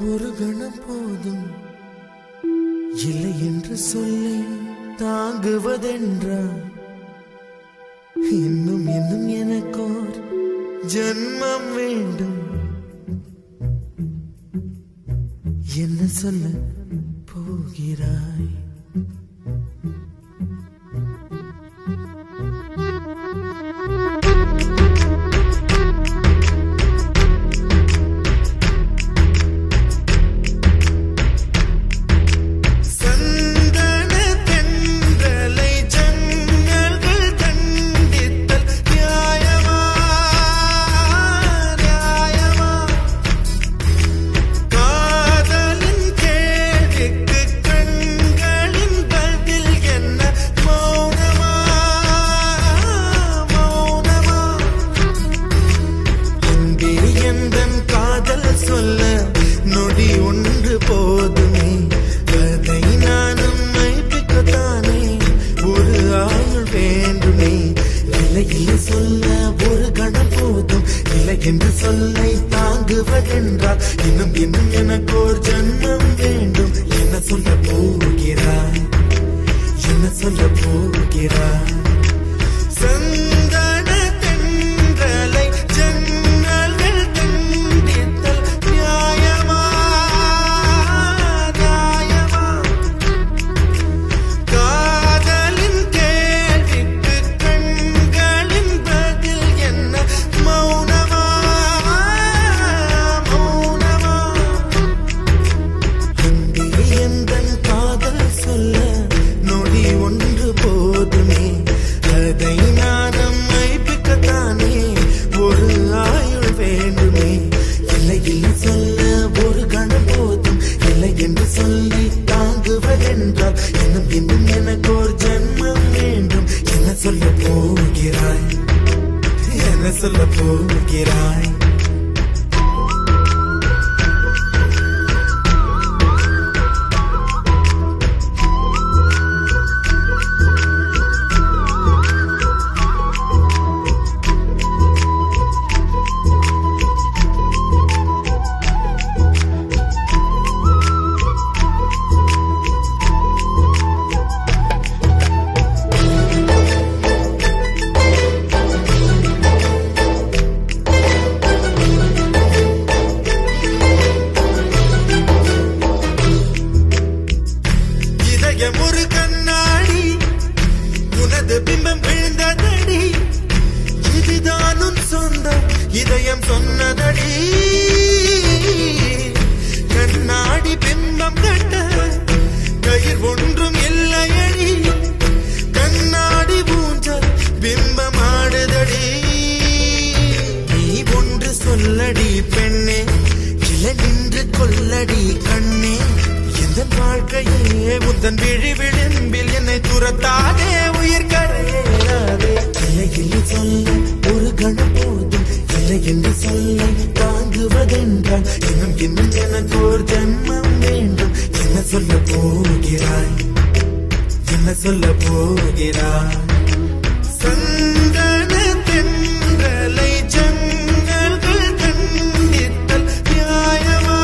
ஒரு கணம் போதும் இல்லை என்று சொல்லை தாங்குவதென்றா இன்னும் இன்னும் எனக்கோர் ஜன்மம் வேண்டும் என்ன சொல்ல போகிறாய் என்று சொல்லை தாங்குவதென்றால் இன்னும் இன்னும் எனக்கோர் ஜன்மம் வேண்டும் என்ன சொல்ல போகிறாய் என்ன சொல்ல போகிறாய் சந்தன தென்றலை ஜன்னல்கள் கண்டித்தல் நியாயமா நியாயமா காதலின் கேள்விக்கு கண்களின் பதில் என்ன மௌனமா என்று சொல்லி தாங்குவதென்றால் இன்னும் இன்னும் எனக்கோர் ஜன்மம் வேண்டும் என்ன சொல்ல போகிறாய் என்ன சொல்ல போகிறாய் ஒரு கண்ணாடி உனது பிம்பம் விழுந்ததடி இதுதானும் சொந்தம் இதயம் சொன்னதடி கண்ணாடி பிம்பம் கட்ட கயிர் ஒன்றும் இல்லையடி கண்ணாடி ஊஞ்சல் பிம்பம் ஆடுதடி நீ ஒன்று சொல்லடி பெண்ணே இலை நின்று கொல்லடி கண்ணே வாழ்க்கையே உந்தன் விழி விளிம்பில் என்னை துரத்தாதே உயிர் கரையேறாதே இல்லை சொல்ல ஒரு கணம் போதும் இல்லை என்று சொல்ல தாங்குவதென்றால் இன்னும் இன்னும் எனக்கு ஒரு ஜன்மம் வேண்டும் என்ன சொல்ல போகிறாய் என்ன சொல்ல போகிறாய் சந்தன தென்றலை ஜன்னல்கள் கண்டித்தல் நியாயமா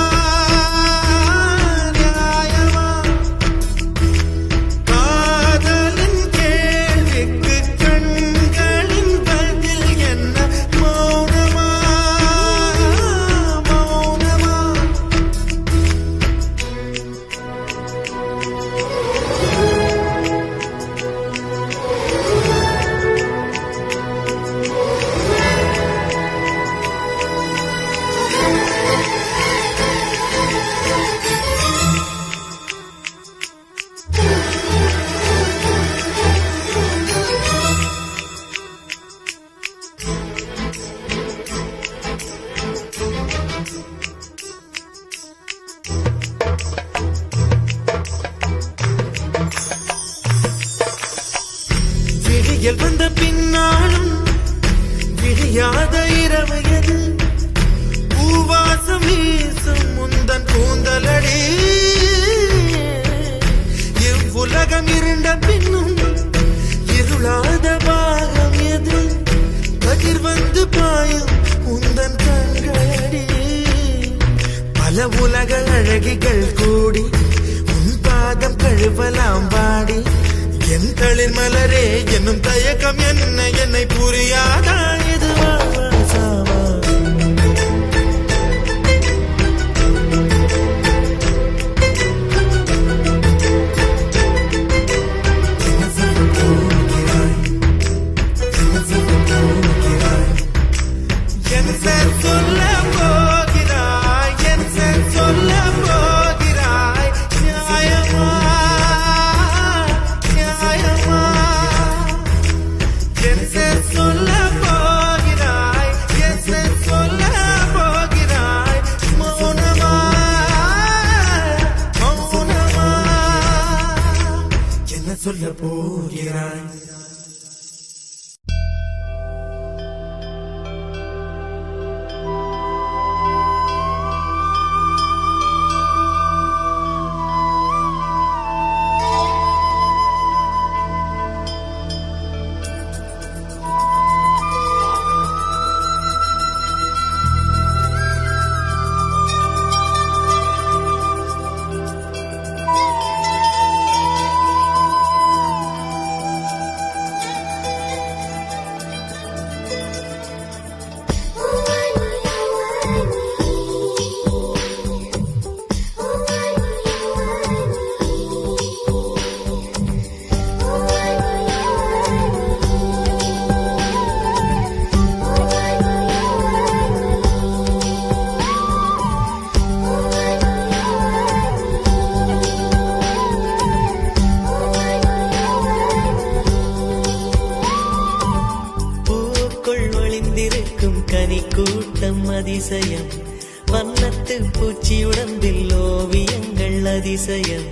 பல உலக அழகிகள் கூடி உன் பாதம் கழுவலாம் பாடி என் தளிர் மலரே என்னும் தயக்கம் என்ன என்னை புரியாதா இது சாவா சொல்ல போகிறாய் கனி கூட்டம் அதிசயம் வண்ணத்து பூச்சி உடம்பில் ஓவியங்கள் அதிசயம்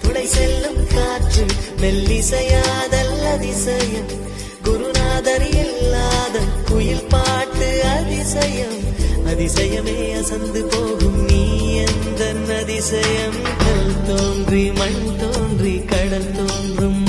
துளை செல்லும் காற்று மெல்லிசையாதல் அதிசயம் குருநாதர் இல்லாத குயில் பாட்டு அதிசயம் அதிசயமே அசந்து போகும் நீ எந்த அதிசயம் கல் தோன்றி மண் தோன்றி கடல் தோன்றும்